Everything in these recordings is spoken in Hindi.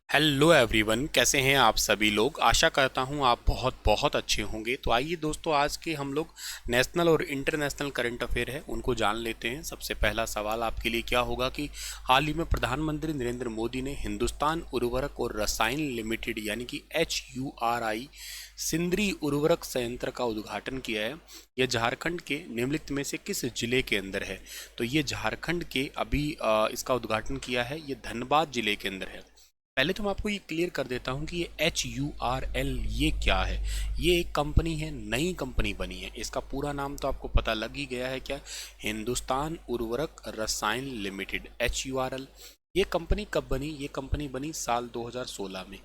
हेलो एवरीवन, कैसे हैं आप सभी लोग। आशा करता हूं आप बहुत बहुत अच्छे होंगे। तो आइए दोस्तों, आज के हम लोग नेशनल और इंटरनेशनल करंट अफेयर है उनको जान लेते हैं। सबसे पहला सवाल आपके लिए क्या होगा कि हाल ही में प्रधानमंत्री नरेंद्र मोदी ने हिंदुस्तान उर्वरक और रसायन लिमिटेड यानी कि HURI सिंदरी उर्वरक संयंत्र का उद्घाटन किया है। यह झारखंड के निम्नलिखित में से किस जिले के अंदर है? तो ये झारखंड के अभी इसका उद्घाटन किया है, ये धनबाद जिले के अंदर है। पहले तो मैं आपको ये क्लियर कर देता हूँ कि ये HURL ये क्या है। ये एक कंपनी है, नई कंपनी बनी है। इसका पूरा नाम तो आपको पता लग ही गया है, क्या? हिंदुस्तान उर्वरक रसायन लिमिटेड, HURL। ये कंपनी कब बनी? ये कंपनी बनी साल 2016 में।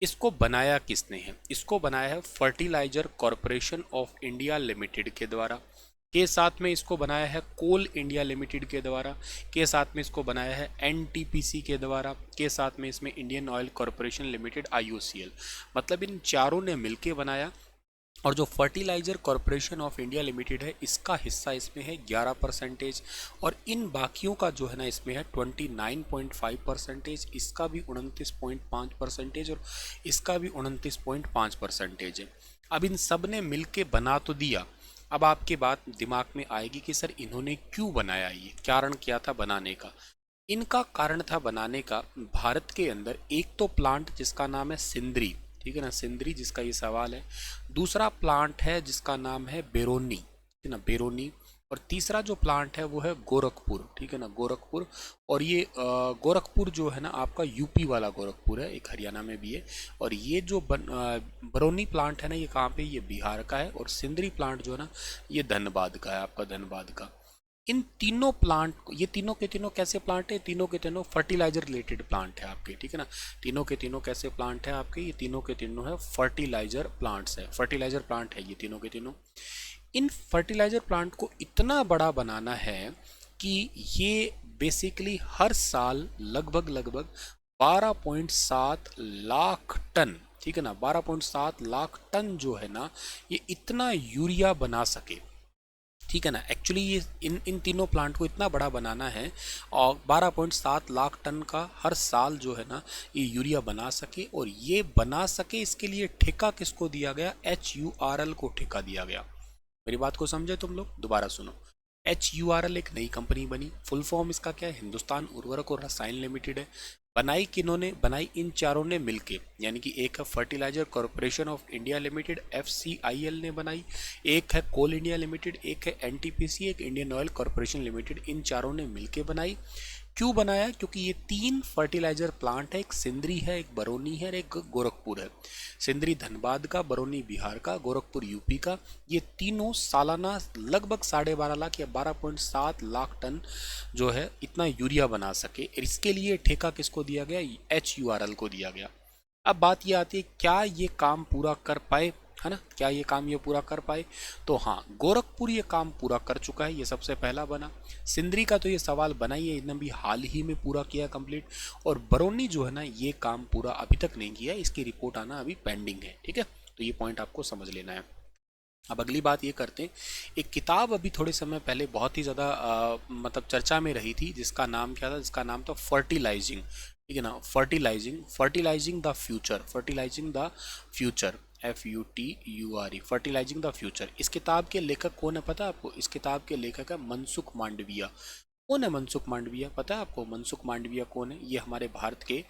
इसको बनाया किसने है? इसको बनाया है Fertilizer Corporation of India Limited के द्वारा। के साथ में इसको बनाया है कोल इंडिया लिमिटेड के द्वारा। के साथ में इसको बनाया है NTPC के द्वारा। के साथ में इसमें Indian Oil Corporation Limited IOCL। मतलब इन चारों ने मिलके बनाया। और जो Fertilizer Corporation of India Limited है, इसका हिस्सा इसमें है 11%। और इन बाकियों का जो है ना, इसमें है 29.5%। इसका भी 29.5% और इसका भी 29.5% है। अब इन सब ने मिलके बना तो दिया। अब आपके बात दिमाग में आएगी कि सर इन्होंने क्यों बनाया, ये कारण क्या था बनाने का? इनका कारण था बनाने का, भारत के अंदर एक तो प्लांट जिसका नाम है सिंदरी, ठीक है ना, सिंदरी जिसका ये सवाल है। दूसरा प्लांट है जिसका नाम है बेरोनी, ठीक है ना, बेरोनी। और तीसरा जो प्लांट है वो है गोरखपुर, ठीक है ना, गोरखपुर। और ये गोरखपुर जो है ना आपका यूपी वाला गोरखपुर है, एक हरियाणा में भी है। और ये जो बरौनी प्लांट है ना, ये कहाँ पे? ये बिहार का है। और सिंदरी प्लांट जो है ना, ये धनबाद का है, आपका धनबाद का। इन तीनों प्लांट, ये तीनों के तीनों कैसे प्लांट है? तीनों के तीनों फर्टिलाइजर रिलेटेड प्लांट है आपके, ठीक है ना। तीनों के तीनों कैसे प्लांट है आपके? ये तीनों के तीनों है फर्टिलाइजर प्लांट्स है, फर्टिलाइजर प्लांट है ये तीनों के तीनों। इन फर्टिलाइजर प्लांट को इतना बड़ा बनाना है कि ये बेसिकली हर साल लगभग लगभग 12.7 लाख टन, ठीक है ना, 12.7 लाख टन जो है ना, ये इतना यूरिया बना सके, ठीक है ना। एक्चुअली ये इन तीनों प्लांट को इतना बड़ा बनाना है और 12.7 लाख टन का हर साल जो है ना, ये यूरिया बना सके। और ये बना सके इसके लिए ठेका किसको दिया गया? HURL को ठेका दिया गया। मेरी बात को समझे तुम लोग? दोबारा सुनो। HURL एक नई कंपनी बनी। फुल फॉर्म इसका क्या है? हिंदुस्तान उर्वरक और रसायन लिमिटेड है। बनाई किन्होंने? बनाई इन चारों ने मिलके, यानी कि एक है Fertilizer Corporation of India Limited FCIL ने बनाई, एक है कोल इंडिया लिमिटेड, एक है NTPC, एक इंडियन ऑयल कॉरपोरेशन लिमिटेड। इन चारों ने मिलके बनाई। क्यों बनाया? क्योंकि ये तीन फर्टिलाइजर प्लांट है, एक सिंदरी है, एक बरौनी है और एक गोरखपुर है। सिंदरी धनबाद का, बरौनी बिहार का, गोरखपुर यूपी का। ये तीनों सालाना लगभग 12.5 लाख या 12.7 लाख टन जो है इतना यूरिया बना सके। इसके लिए ठेका किसको दिया गया? HURL को दिया गया। अब बात ये आती है, क्या ये काम पूरा कर पाए, है ना? क्या ये काम ये पूरा कर पाए? तो हाँ, गोरखपुर ये काम पूरा कर चुका है, ये सबसे पहला बना। सिंदरी का तो ये सवाल बना ही है, इतना भी हाल ही में पूरा किया कंप्लीट। और बरौनी जो है ना, ये काम पूरा अभी तक नहीं किया, इसकी रिपोर्ट आना अभी पेंडिंग है, ठीक है। तो ये पॉइंट आपको समझ लेना है। अब अगली बात ये करते हैं। एक किताब अभी थोड़े समय पहले बहुत ही ज़्यादा मतलब चर्चा में रही थी, जिसका नाम क्या था? जिसका नाम था फर्टिलाइजिंग, ठीक है ना, fertilising, fertilising the future, fertilising the future, FUTURE, fertilising the future. इस किताब के लेखक कौन है पता है आपको? इस किताब के लेखक है मनसुख मांडविया। कौन है मनसुख मांडविया? पता है आपको मनसुख मांडविया कौन है? ये हमारे भारत के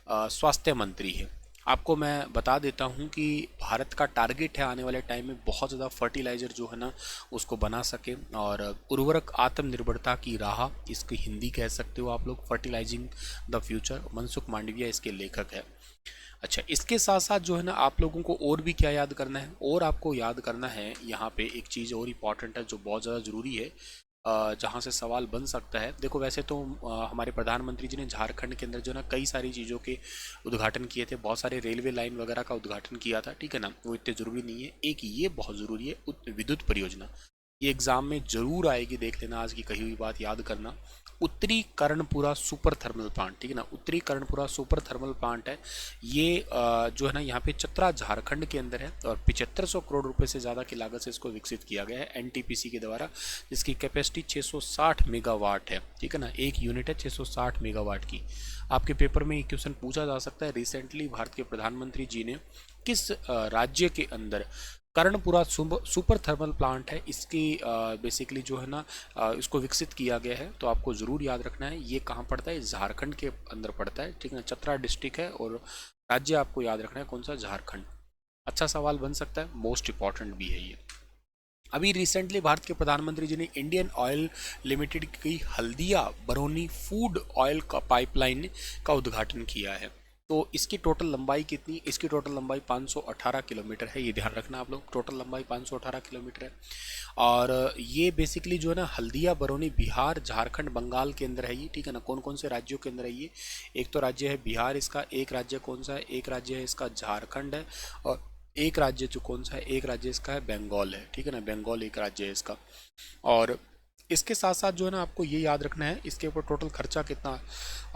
स्वास्थ्य मंत्री है। आपको मैं बता देता हूँ कि भारत का टारगेट है आने वाले टाइम में बहुत ज़्यादा फर्टिलाइज़र जो है ना उसको बना सके। और उर्वरक आत्मनिर्भरता की राह, इसकी हिंदी कह सकते हो आप लोग, fertilising the future. Mansukh Mandaviya इसके लेखक है। अच्छा, इसके साथ साथ जो है ना आप लोगों को और भी क्या याद करना है? और आपको याद करना है यहाँ पे एक चीज़ और इम्पॉर्टेंट है जो बहुत ज़्यादा ज़रूरी है, जहाँ से सवाल बन सकता है। देखो वैसे तो हमारे प्रधानमंत्री जी ने झारखंड के अंदर जो ना कई सारी चीज़ों के उद्घाटन किए थे, बहुत सारे रेलवे लाइन वगैरह का उद्घाटन किया था, ठीक है ना। वो इतने ज़रूरी नहीं है। एक ये बहुत ज़रूरी है, विद्युत परियोजना। ये एग्ज़ाम में ज़रूर आएगी, देख लेना, आज की कही हुई बात याद करना। उत्तरी कर्णपुरा सुपर थर्मल प्लांट, ठीक है ना, उत्तरी कर्णपुरा सुपर थर्मल प्लांट है ये, जो है ना यहाँ पे चतरा झारखंड के अंदर है और 7500 करोड़ रुपए से ज़्यादा की लागत से इसको विकसित किया गया है एनटीपीसी के द्वारा, जिसकी कैपेसिटी 660 मेगावाट है, ठीक है ना, एक यूनिट है 660 मेगावाट की। आपके पेपर में ये क्वेश्चन पूछा जा सकता है, रिसेंटली भारत के प्रधानमंत्री जी ने किस राज्य के अंदर कर्णपुरा सुपर थर्मल प्लांट है इसकी बेसिकली जो है ना इसको विकसित किया गया है, तो आपको ज़रूर याद रखना है ये कहाँ पड़ता है, झारखंड के अंदर पड़ता है, ठीक है ना, चतरा डिस्ट्रिक्ट है और राज्य आपको याद रखना है कौन सा, झारखंड। अच्छा सवाल बन सकता है, मोस्ट इंपॉर्टेंट भी है ये। अभी रिसेंटली भारत के प्रधानमंत्री जी ने इंडियन ऑयल लिमिटेड की हल्दिया बरौनी फूड ऑयल का पाइपलाइन का उद्घाटन किया है। तो इसकी टोटल लंबाई कितनी, इसकी टोटल लंबाई 518 किलोमीटर है, ये ध्यान रखना आप लोग, टोटल लंबाई 518 किलोमीटर है। और ये बेसिकली जो है ना हल्दिया बरौनी बिहार झारखंड बंगाल के अंदर है ये, ठीक है ना, कौन कौन से राज्यों के अंदर है ये, एक तो राज्य है बिहार इसका, एक राज्य कौन सा है, एक राज्य है इसका झारखंड है, और एक राज्य जो कौन सा है, एक राज्य इसका है बंगाल है, ठीक है ना, बंगाल एक राज्य है इसका। और इसके साथ साथ जो है ना आपको ये याद रखना है इसके ऊपर टोटल खर्चा कितना आ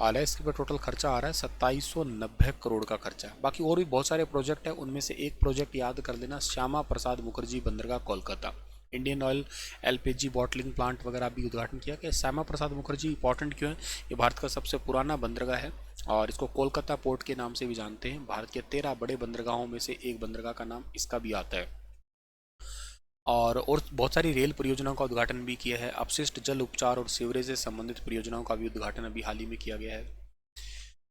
रहा है, इसके ऊपर टोटल खर्चा आ रहा है 2790 करोड़ का खर्चा है। बाकी और भी बहुत सारे प्रोजेक्ट है, उनमें से एक प्रोजेक्ट याद कर लेना, श्यामा प्रसाद मुखर्जी बंदरगाह Kolkata, Indian oil LPG bottling plant वगैरह भी उद्घाटन किया गया। श्यामा प्रसाद मुखर्जी इंपॉर्टेंट क्यों है, ये भारत का सबसे पुराना बंदरगाह है और इसको कोलकाता पोर्ट के नाम से भी जानते हैं। भारत के 13 बड़े बंदरगाहों में से एक बंदरगाह का नाम इसका भी आता है। और बहुत सारी रेल परियोजनाओं का उद्घाटन भी किया है। अपशिष्ट जल उपचार और सीवरेज से संबंधित परियोजनाओं का भी उद्घाटन अभी हाल ही में किया गया है।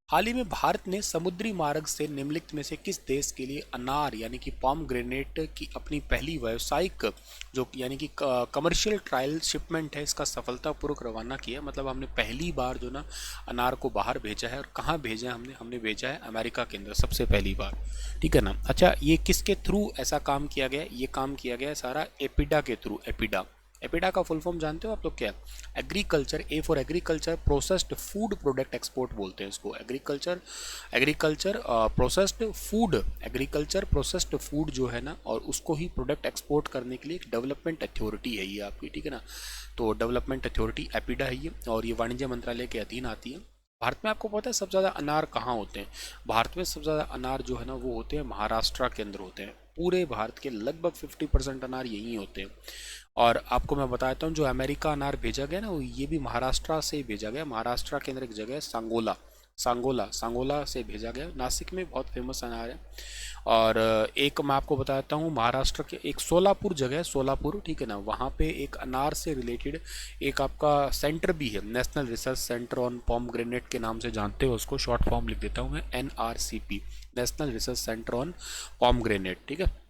हाल ही में भारत ने समुद्री मार्ग से निम्नलिखित में से किस देश के लिए अनार यानी कि पॉम ग्रेनेट की अपनी पहली व्यावसायिक जो यानी कि कमर्शियल ट्रायल शिपमेंट है इसका सफलतापूर्वक रवाना किया, मतलब हमने पहली बार जो ना अनार को बाहर भेजा है। और कहाँ भेजा है हमने भेजा है अमेरिका के अंदर सबसे पहली बार, ठीक है ना। अच्छा, ये किसके थ्रू ऐसा काम किया गया है, ये काम किया गया है सारा एपिडा के थ्रू। एपिडा, एपिडा का फुल फॉर्म जानते हो आप लोग क्या है, agriculture, A for agriculture processed food product export बोलते हैं इसको, agriculture processed food, agriculture processed food जो है ना, और उसको ही प्रोडक्ट एक्सपोर्ट करने के लिए एक डेवलपमेंट अथॉरिटी है ये आपकी, ठीक है ना। तो डेवलपमेंट अथॉरिटी एपिडा है ये, और ये वाणिज्य मंत्रालय के अधीन आती है। भारत में आपको पता है सबसे ज़्यादा अनार कहाँ होते हैं, भारत में सबसे ज़्यादा अनार जो है ना वो होते हैं महाराष्ट्र के अंदर होते हैं, पूरे भारत के लगभग 50% अनार यहीं होते हैं। और आपको मैं बताता हूँ जो अमेरिका अनार भेजा गया ना वो ये भी महाराष्ट्र से ही भेजा गया, महाराष्ट्र के अंदर एक जगह है सांगोला, सांगोला से भेजा गया, नासिक में बहुत फेमस अनार है। और एक मैं आपको बताता हूँ महाराष्ट्र के एक सोलापुर जगह है, सोलापुर, ठीक है ना, वहाँ पे एक अनार से रिलेटेड एक आपका सेंटर भी है, national research centre on pomegranate के नाम से जानते हो उसको, शॉर्ट फॉर्म लिख देता हूँ मैं NRCP, national research centre on pomegranate, ठीक है।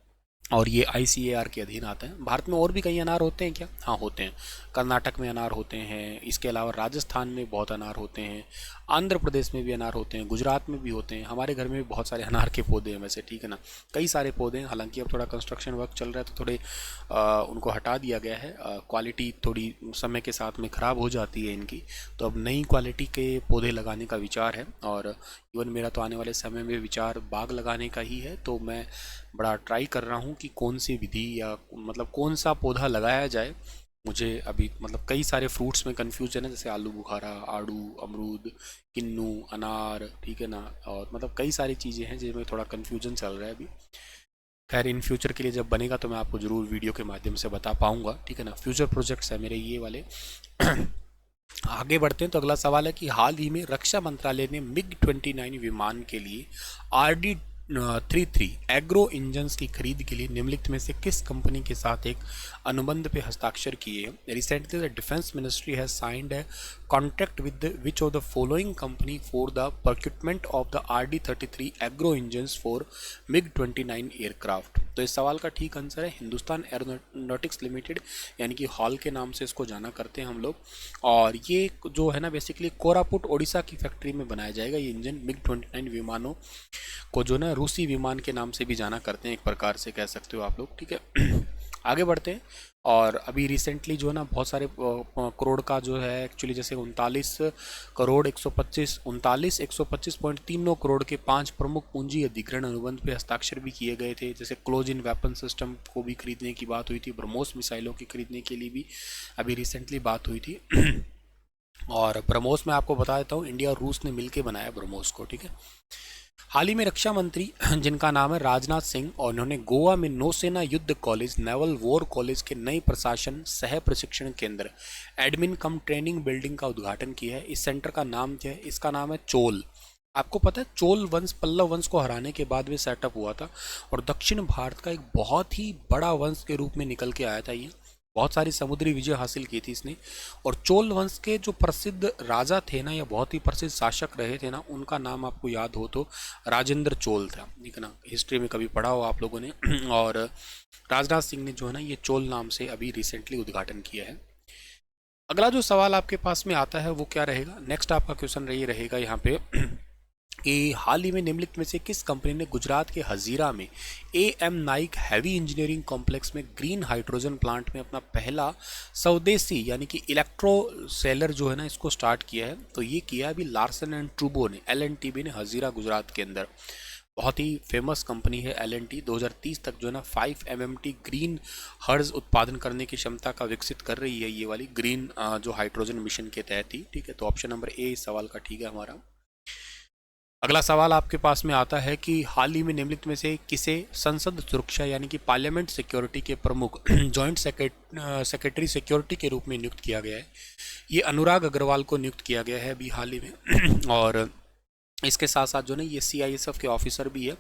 और ये ICAR के अधीन आता है। भारत में और भी कई अनार होते हैं क्या, हाँ होते हैं, कर्नाटक में अनार होते हैं, इसके अलावा राजस्थान में बहुत अनार होते हैं, आंध्र प्रदेश में भी अनार होते हैं, गुजरात में भी होते हैं, हमारे घर में भी बहुत सारे अनार के पौधे हैं वैसे, ठीक है ना, कई सारे पौधे हैं। हालांकि अब थोड़ा कंस्ट्रक्शन वर्क चल रहा है तो थोड़े उनको हटा दिया गया है, क्वालिटी थोड़ी समय के साथ में ख़राब हो जाती है इनकी, तो अब नई क्वालिटी के पौधे लगाने का विचार है। और इवन मेरा तो आने वाले समय में विचार बाग लगाने का ही है, तो मैं बड़ा ट्राई कर रहा हूँ कि कौन सी विधि या मतलब कौन सा पौधा लगाया जाए। मुझे अभी मतलब कई सारे फ्रूट्स में कन्फ्यूजन है, जैसे आलू बुखारा, आड़ू, अमरूद, किन्नू, अनार, ठीक है ना, और मतलब कई सारी चीज़ें हैं जिनमें थोड़ा कन्फ्यूजन चल रहा है अभी। खैर इन फ्यूचर के लिए जब बनेगा तो मैं आपको ज़रूर वीडियो के माध्यम से बता पाऊँगा, ठीक है ना। फ्यूचर प्रोजेक्ट्स है मेरे ये वाले। आगे बढ़ते हैं तो अगला सवाल है कि हाल ही में रक्षा मंत्रालय ने MiG-29 विमान के लिए RD-33 एग्रो इंजन्स की खरीद के लिए निम्नलिखित में से किस कंपनी के साथ एक अनुबंध पे हस्ताक्षर किए हैं। Recently the defence ministry has signed है contract with which of the following company for the procurement of the RD-33 aero engines for MiG-29 aircraft. तो इस सवाल का ठीक आंसर है हिंदुस्तान एरोनॉटिक्स लिमिटेड, यानी कि हॉल के नाम से इसको जाना करते हैं हम लोग। और ये जो है ना बेसिकली कोरापुट ओडिशा की फैक्ट्री में बनाया जाएगा ये इंजन। MiG-29 विमानों को जो ना रूसी विमान के नाम से भी जाना करते हैं, एक प्रकार से कह सकते हो आप लोग, ठीक है। आगे बढ़ते हैं। और अभी रिसेंटली जो है ना बहुत सारे करोड़ का जो है एक्चुअली, जैसे 39,125.39 करोड़ के 5 प्रमुख पूंजी अधिग्रहण अनुबंध पे हस्ताक्षर भी किए गए थे। जैसे क्लोज इन वेपन सिस्टम को भी खरीदने की बात हुई थी, ब्रह्मोस मिसाइलों की खरीदने के लिए भी अभी रिसेंटली बात हुई थी। और ब्रह्मोस मैं आपको बता देता हूँ, इंडिया और रूस ने मिलकर बनाया ब्रह्मोस को, ठीक है। हाल ही में रक्षा मंत्री जिनका नाम है राजनाथ सिंह, और उन्होंने गोवा में नौसेना युद्ध कॉलेज नेवल वॉर कॉलेज के नए प्रशासन सह प्रशिक्षण केंद्र एडमिन कम ट्रेनिंग बिल्डिंग का उद्घाटन किया है। इस सेंटर का नाम क्या है? इसका नाम है चोल। आपको पता है चोल वंश पल्लव वंश को हराने के बाद भी सेटअप हुआ था, और दक्षिण भारत का एक बहुत ही बड़ा वंश के रूप में निकल के आया था ये। बहुत सारी समुद्री विजय हासिल की थी इसने। और चोल वंश के जो प्रसिद्ध राजा थे ना, या बहुत ही प्रसिद्ध शासक रहे थे ना, उनका नाम आपको याद हो तो राजेंद्र चोल था, ठीक है ना। हिस्ट्री में कभी पढ़ा हो आप लोगों ने। और राजनाथ सिंह ने जो है ना ये चोल नाम से अभी रिसेंटली उद्घाटन किया है। अगला जो सवाल आपके पास में आता है वो क्या रहेगा? नेक्स्ट आपका क्वेश्चन ये रहेगा यहाँ पे कि हाल ही में निम्नलिखित में से किस कंपनी ने गुजरात के हजीरा में am Naik heavy engineering complex में ग्रीन हाइड्रोजन प्लांट में अपना पहला स्वदेशी यानी कि इलेक्ट्रो सेलर जो है ना इसको स्टार्ट किया है? तो ये किया अभी लार्सन एंड ट्रूबो ने, LNTB ने, हजीरा गुजरात के अंदर। बहुत ही फेमस कंपनी है LNT। 2030 तक जो है ना 5 MMT ग्रीन हर्ज उत्पादन करने की क्षमता का विकसित कर रही है ये वाली ग्रीन जो हाइड्रोजन मिशन के तहत ही, ठीक है। तो ऑप्शन नंबर ए इस सवाल का ठीक है हमारा। अगला सवाल आपके पास में आता है कि हाल ही में निम्नलिखित में से किसे संसद सुरक्षा यानी कि पार्लियामेंट सिक्योरिटी के प्रमुख जॉइंट सेक्रेटरी सिक्योरिटी के रूप में नियुक्त किया गया है? ये अनुराग अग्रवाल को नियुक्त किया गया है अभी हाल ही में। और इसके साथ साथ जो ना ये CISF के ऑफिसर भी है।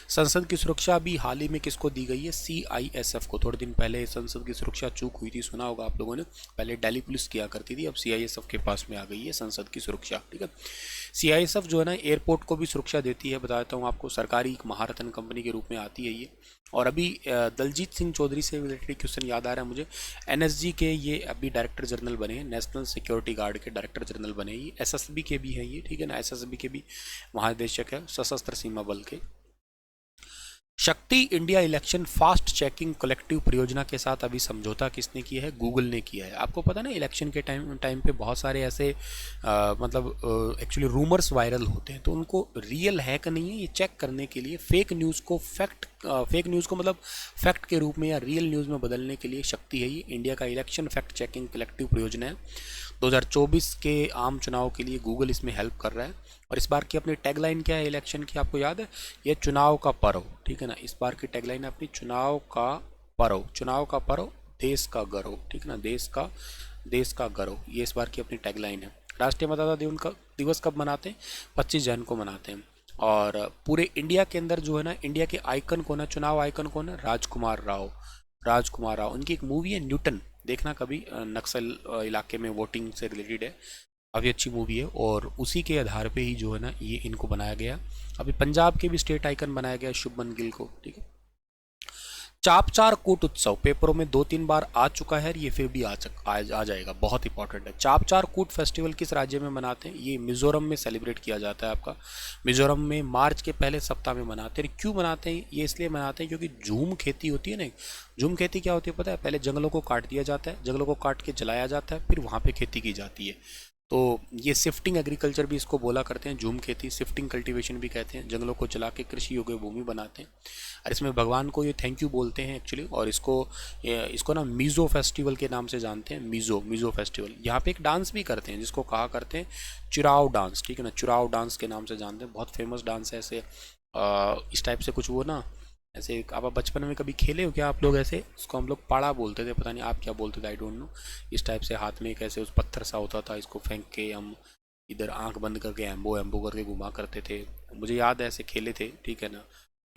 संसद की सुरक्षा भी हाल ही में किसको दी गई है? CISF को। थोड़े दिन पहले संसद की सुरक्षा चूक हुई थी, सुना होगा आप लोगों ने। पहले दिल्ली पुलिस किया करती थी, अब CISF के पास में आ गई है संसद की सुरक्षा, ठीक है। CISF जो है ना एयरपोर्ट को भी सुरक्षा देती है, बता देता हूँ आपको। सरकारी एक महारत्न कंपनी के रूप में आती है ये। और अभी दलजीत सिंह चौधरी से रिलेटेड क्वेश्चन याद आ रहा है मुझे। NSG के ये अभी डायरेक्टर जनरल बने हैं, नेशनल सिक्योरिटी गार्ड के डायरेक्टर जनरल बने। ये SSB के भी हैं ये, ठीक है ना। SSB के भी महानिदेशक है सशस्त्र सीमा बल के। शक्ति India election fast checking collective परियोजना के साथ अभी समझौता किसने किया है? गूगल ने किया है। आपको पता ना इलेक्शन के टाइम पे बहुत सारे ऐसे मतलब एक्चुअली रूमर्स वायरल होते हैं, तो उनको रियल है कि नहीं है ये चेक करने के लिए फेक न्यूज़ को मतलब फैक्ट के रूप में या रियल न्यूज़ में बदलने के लिए शक्ति है ये इंडिया का इलेक्शन फैक्ट चेकिंग कलेक्टिव परियोजना है। 2024 के आम चुनाव के लिए गूगल इसमें हेल्प कर रहा है। और इस बार की अपनी टैगलाइन क्या है इलेक्शन की, आपको याद है? ये चुनाव का पर्व, ठीक है ना। इस बार की टैगलाइन है अपनी चुनाव का पर्व देश का गौरव, ठीक है ना। देश का गौरव, ये इस बार की अपनी टैगलाइन है। राष्ट्रीय मतदाता दिवस कब मनाते हैं? 25 जन को मनाते हैं। और पूरे इंडिया के अंदर जो है ना इंडिया के आइकन कौन है, चुनाव आइकन कौन है? राजकुमार राव। उनकी एक मूवी है न्यूटन, देखना कभी, नक्सल इलाके में वोटिंग से रिलेटेड है, काफ़ी अच्छी मूवी है। और उसी के आधार पे ही जो है ना ये इनको बनाया गया। अभी पंजाब के भी स्टेट आइकन बनाया गया शुभमन गिल को, ठीक है। चापचार कूट उत्सव पेपरों में 2-3 बार आ चुका है, ये फिर भी आ जाएगा, बहुत इंपॉर्टेंट है। चापचार कूट फेस्टिवल किस राज्य में मनाते हैं? ये मिजोरम में सेलिब्रेट किया जाता है आपका। मिजोरम में मार्च के पहले सप्ताह में मनाते हैं। क्यों मनाते हैं? ये इसलिए मनाते हैं क्योंकि झूम खेती होती है ना। झूम खेती क्या होती है पता है? पहले जंगलों को काट दिया जाता है, जंगलों को काट के जलाया जाता है, फिर वहाँ पर खेती की जाती है। तो ये शिफ्टिंग एग्रीकल्चर भी इसको बोला करते हैं, झूम खेती, शिफ्टिंग कल्टीवेशन भी कहते हैं। जंगलों को जला के कृषि योग्य भूमि बनाते हैं, और इसमें भगवान को ये थैंक यू बोलते हैं एक्चुअली। और इसको ना मीज़ो फेस्टिवल के नाम से जानते हैं। मीज़ो फेस्टिवल। यहाँ पे एक डांस भी करते हैं जिसको कहा करते हैं चुराव डांस, ठीक है ना। चुराव डांस के नाम से जानते हैं, बहुत फेमस डांस है। ऐसे इस टाइप से कुछ वो ना ऐसे आप बचपन में कभी खेले हो क्या आप लोग? ऐसे उसको हम लोग पाड़ा बोलते थे, पता नहीं आप क्या बोलते थे, आई डोंट नो। इस टाइप से हाथ में एक ऐसे उस पत्थर सा होता था, इसको फेंक के हम इधर आंख बंद करके एम्बो करके घुमा करते थे। मुझे याद है ऐसे खेले थे, ठीक है ना।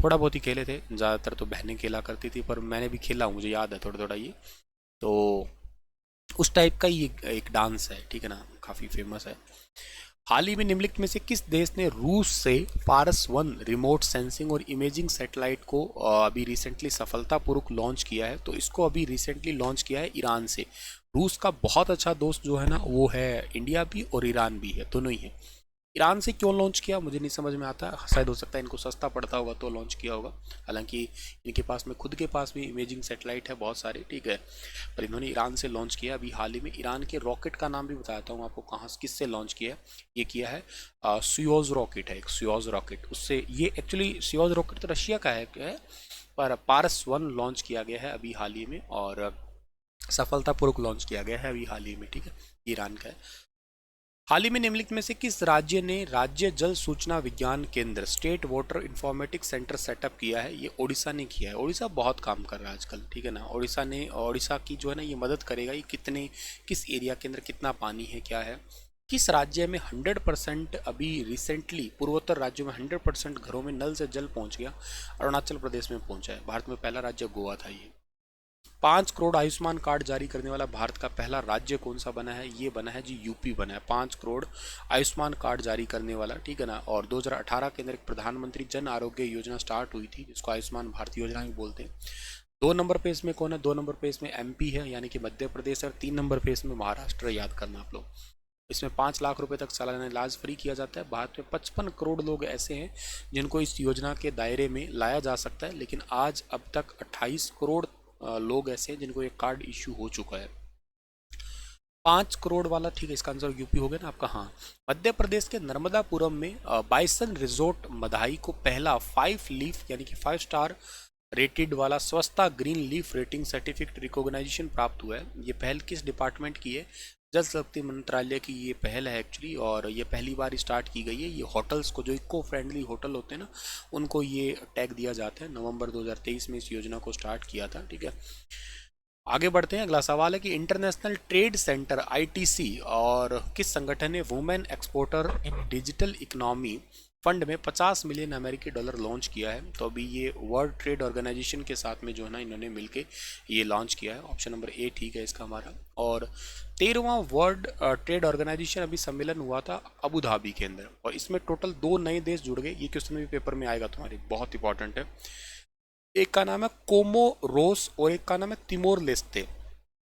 थोड़ा बहुत ही खेले थे, ज़्यादातर तो बहनें खेला करती थी, पर मैंने भी खेला हूँ, मुझे याद है थोड़ा थोड़ा ये। तो उस टाइप का ही एक डांस है, ठीक है ना, काफ़ी फेमस है। हाल ही में निम्नलिखित में से किस देश ने रूस से पारस-1 रिमोट सेंसिंग और इमेजिंग सैटेलाइट को अभी रिसेंटली सफलतापूर्वक लॉन्च किया है? तो इसको अभी रिसेंटली लॉन्च किया है ईरान से। रूस का बहुत अच्छा दोस्त जो है ना वो है इंडिया भी और ईरान भी है, दोनों ही है। ईरान से क्यों लॉन्च किया मुझे नहीं समझ में आता, शायद हो सकता है इनको सस्ता पड़ता होगा तो लॉन्च किया होगा। हालांकि इनके पास में खुद के पास भी इमेजिंग सैटेलाइट है बहुत सारे, ठीक है। पर इन्होंने ईरान से लॉन्च किया अभी हाल ही में। ईरान के रॉकेट का नाम भी बताता हूँ आपको, कहाँ किससे लॉन्च किया है। ये किया है सुयोज रॉकेट है, एक सुयोज रॉकेट, उससे। ये एक्चुअली सुयोज रॉकेट तो रशिया का है पर पारस-1 लॉन्च किया गया है अभी हाल ही में, और सफलतापूर्वक लॉन्च किया गया है अभी हाल ही में, ठीक है। ईरान का है। हाल ही में निम्नलिखित में से किस राज्य ने राज्य जल सूचना विज्ञान केंद्र state water informatics centre setup किया है? ये ओडिशा ने किया है। ओडिशा बहुत काम कर रहा है आजकल, ठीक है ना। ओडिशा की जो है ना ये मदद करेगा, ये कितने किस एरिया के अंदर कितना पानी है क्या है। किस राज्य में 100% अभी रिसेंटली पूर्वोत्तर राज्यों में 100% घरों में नल से जल पहुंच गया? अरुणाचल प्रदेश में पहुंचा है। भारत में पहला राज्य गोवा था ये। 5 करोड़ आयुष्मान कार्ड जारी करने वाला भारत का पहला राज्य कौन सा बना है? ये बना है जी, यूपी बना है। 5 करोड़ आयुष्मान कार्ड जारी करने वाला, ठीक है ना। और 2018 के अंदर एक प्रधानमंत्री जन आरोग्य योजना स्टार्ट हुई थी, जिसको आयुष्मान भारत योजना भी बोलते हैं। 2 नंबर पे इसमें कौन है? 2 नंबर पे इसमें एमपी है, यानी कि मध्य प्रदेश है। और 3 नंबर पे इसमें महाराष्ट्र, याद करना आप लोग। इसमें 5 लाख रुपए तक सालाना इलाज फ्री किया जाता है। भारत में 55 करोड़ लोग ऐसे हैं जिनको इस योजना के दायरे में लाया जा सकता है, लेकिन आज अब तक 28 करोड़ लोग ऐसे हैं जिनको ये कार्ड इश्यू हो चुका है। 5 करोड़ वाला, ठीक है, इसका आंसर यूपी हो गया ना आपका। हाँ, मध्य प्रदेश के नर्मदापुरम में बाइसन रिजोर्ट मदाई को पहला 5 लीफ यानी कि 5 स्टार रेटेड वाला स्वच्छता green leaf rating certificate recognition प्राप्त हुआ है। ये पहल किस डिपार्टमेंट की है? जल शक्ति मंत्रालय की ये पहल है एक्चुअली, और ये पहली बार स्टार्ट की गई है। ये होटल्स को, जो इको फ्रेंडली होटल होते हैं ना, उनको ये टैग दिया जाता है। नवंबर 2023 में इस योजना को स्टार्ट किया था, ठीक है। आगे बढ़ते हैं। अगला सवाल है कि इंटरनेशनल ट्रेड सेंटर आईटीसी और किस संगठन ने वुमेन एक्सपोर्टर इन डिजिटल इकोनॉमी फंड में 50 मिलियन अमेरिकी डॉलर लॉन्च किया है? तो अभी ये वर्ल्ड ट्रेड ऑर्गेनाइजेशन के साथ में जो है ना इन्होंने मिलके ये लॉन्च किया है। ऑप्शन नंबर ए ठीक है इसका हमारा। और 13वां वर्ल्ड ट्रेड ऑर्गेनाइजेशन अभी सम्मेलन हुआ था अबू धाबी के अंदर, और इसमें टोटल 2 नए देश जुड़ गए। ये क्वेश्चन भी पेपर में आएगा तुम्हारे, बहुत इंपॉर्टेंट है। एक का नाम है कोमोरोस और एक का नाम है तिमोर लेस्ते।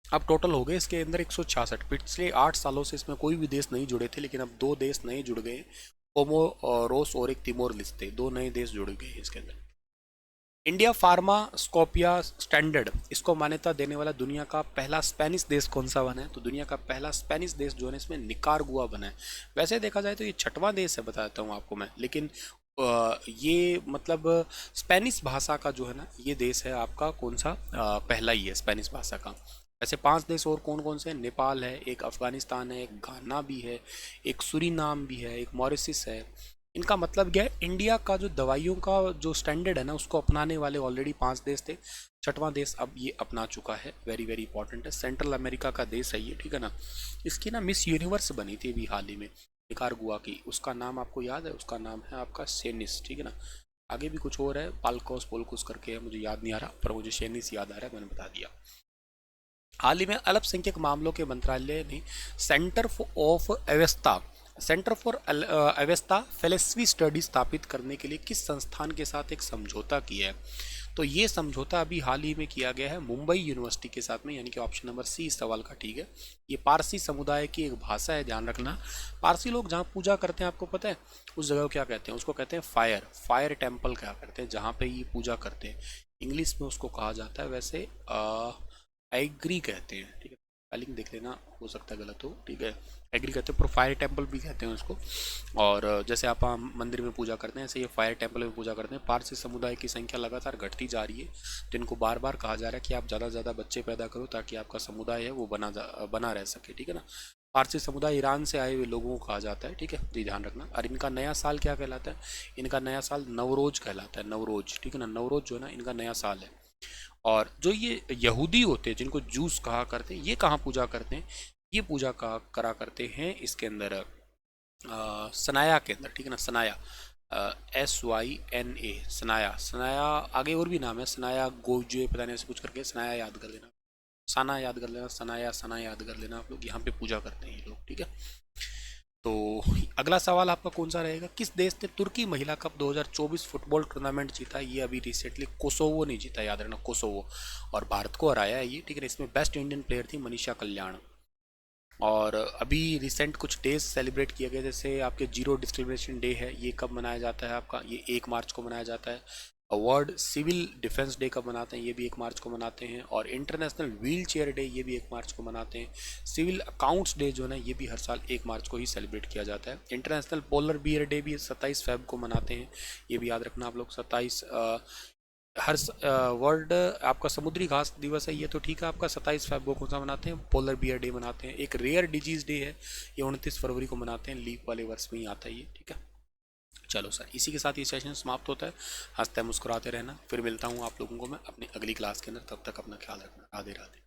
अब टोटल हो गए इसके अंदर 166। पिछले 8 सालों से इसमें कोई भी देश नहीं जुड़े थे, लेकिन अब 2 देश नए जुड़ गए, कोमोरोस और एक तिमोर लेस्ते। 2 नए देश जुड़ गए इसके अंदर। इंडिया फार्मास्कोपिया स्टैंडर्ड, इसको मान्यता देने वाला दुनिया का पहला स्पेनिश देश कौन सा बना है? तो दुनिया का पहला स्पेनिश देश जो है इसमें निकारागुआ बना है। वैसे देखा जाए तो ये 6वां देश है, बता देता हूँ आपको मैं, लेकिन ये मतलब स्पेनिश भाषा का जो है ना ये देश है आपका कौन सा, पहला ही है स्पेनिश भाषा का। ऐसे 5 देश और कौन कौन से हैं? नेपाल है, एक अफगानिस्तान है, एक घाना भी है, एक सूरीनाम भी है, एक मॉरिशस है। इनका मतलब क्या है? इंडिया का जो दवाइयों का जो स्टैंडर्ड है ना उसको अपनाने वाले ऑलरेडी 5 देश थे। 6वां देश अब ये अपना चुका है। वेरी वेरी इंपॉर्टेंट है। सेंट्रल अमेरिका का देश है ये, ठीक है ना। इसकी ना मिस यूनिवर्स बनी थी अभी हाल ही में निकारागुआ की। उसका नाम आपको याद है? उसका नाम है आपका शेनिस, ठीक है ना। आगे भी कुछ और है, पालकोस पोलकोस करके है, मुझे याद नहीं आ रहा, पर मुझे शेनिस याद आ रहा है, मैंने बता दिया। हाल ही में अल्पसंख्यक मामलों के मंत्रालय ने centre of Avesta centre for Avesta Pahlavi study स्थापित करने के लिए किस संस्थान के साथ एक समझौता किया है? तो ये समझौता अभी हाल ही में किया गया है मुंबई यूनिवर्सिटी के साथ में, यानी कि ऑप्शन नंबर सी इस सवाल का ठीक है। ये पारसी समुदाय की एक भाषा है, ध्यान रखना। पारसी लोग जहाँ पूजा करते हैं आपको पता है उस जगह को क्या कहते हैं? उसको कहते हैं फायर टेम्पल क्या करते हैं जहाँ पे ये पूजा करते हैं। इंग्लिश में उसको कहा जाता है वैसे एग्री कहते हैं, ठीक है। स्पेलिंग देख लेना, हो सकता है गलत हो, ठीक है। एग्री कहते हैं, पर फायर टेम्पल भी कहते हैं उसको। और जैसे आप मंदिर में पूजा करते हैं ऐसे ये फायर टेम्पल में पूजा करते हैं। पारसी समुदाय की संख्या लगातार घटती जा रही है, तो इनको बार बार कहा जा रहा है कि आप ज़्यादा से ज़्यादा बच्चे पैदा करो ताकि आपका समुदाय है वो बना रह सके, ठीक है ना। पारसी समुदाय ईरान से आए हुए लोगों को कहा जाता है, ठीक है, ये ध्यान रखना। और इनका नया साल क्या कहलाता है? इनका नया साल नवरोज कहलाता है, नवरोज, ठीक है ना। नवरोज जो है ना इनका नया साल है। और जो ये यहूदी होते हैं जिनको जूस कहा करते हैं, ये कहाँ पूजा करते हैं? ये पूजा करा करते हैं इसके अंदर सनाया के अंदर, ठीक है ना। सनाया, SYNA, सनाया। सनाया आगे और भी नाम है, सनाया गोजे पता नहीं ऐसे कुछ करके, सनाया याद कर लेना, सना याद कर लेना, सनाया सना याद कर लेना आप लोग। यहाँ पे पूजा करते हैं ये लोग, ठीक है। तो अगला सवाल आपका कौन सा रहेगा? किस देश ने तुर्की महिला कप 2024 फुटबॉल टूर्नामेंट जीता? ये अभी रिसेंटली कोसोवो ने जीता, याद रखना, कोसोवो। और भारत को हराया है ये, ठीक है। इसमें बेस्ट इंडियन प्लेयर थी मनीषा कल्याण। और अभी रिसेंट कुछ डेज सेलिब्रेट किए गए, जैसे आपके जीरो डिस्क्रिमिनेशन डे है, ये कब मनाया जाता है आपका? ये 1 मार्च को मनाया जाता है। वर्ल्ड सिविल डिफेंस डे कब मनाते हैं? ये भी 1 मार्च को मनाते हैं। और इंटरनेशनल व्हील चेयर डे ये भी 1 मार्च को मनाते हैं। सिविल अकाउंट्स डे जो है ना ये भी हर साल 1 मार्च को ही सेलिब्रेट किया जाता है। इंटरनेशनल पोलर बियर डे भी 27 फेब को मनाते हैं, ये भी याद रखना आप लोग। 27 हर वर्ल्ड आपका समुद्री घास दिवस है ये तो ठीक है आपका 27 फरवरी को कौन सा मनाते हैं, पोलर बियर डे मनाते हैं। एक रेयर डिजीज डे है ये 29 फरवरी को मनाते हैं, लीप वाले वर्ष में ही आता है ये, ठीक है। चलो सर, इसी के साथ ये सेशन समाप्त होता है। हंसते मुस्कुराते रहना, फिर मिलता हूँ आप लोगों को मैं अपनी अगली क्लास के अंदर, तब तक अपना ख्याल रखना। राधे राधे।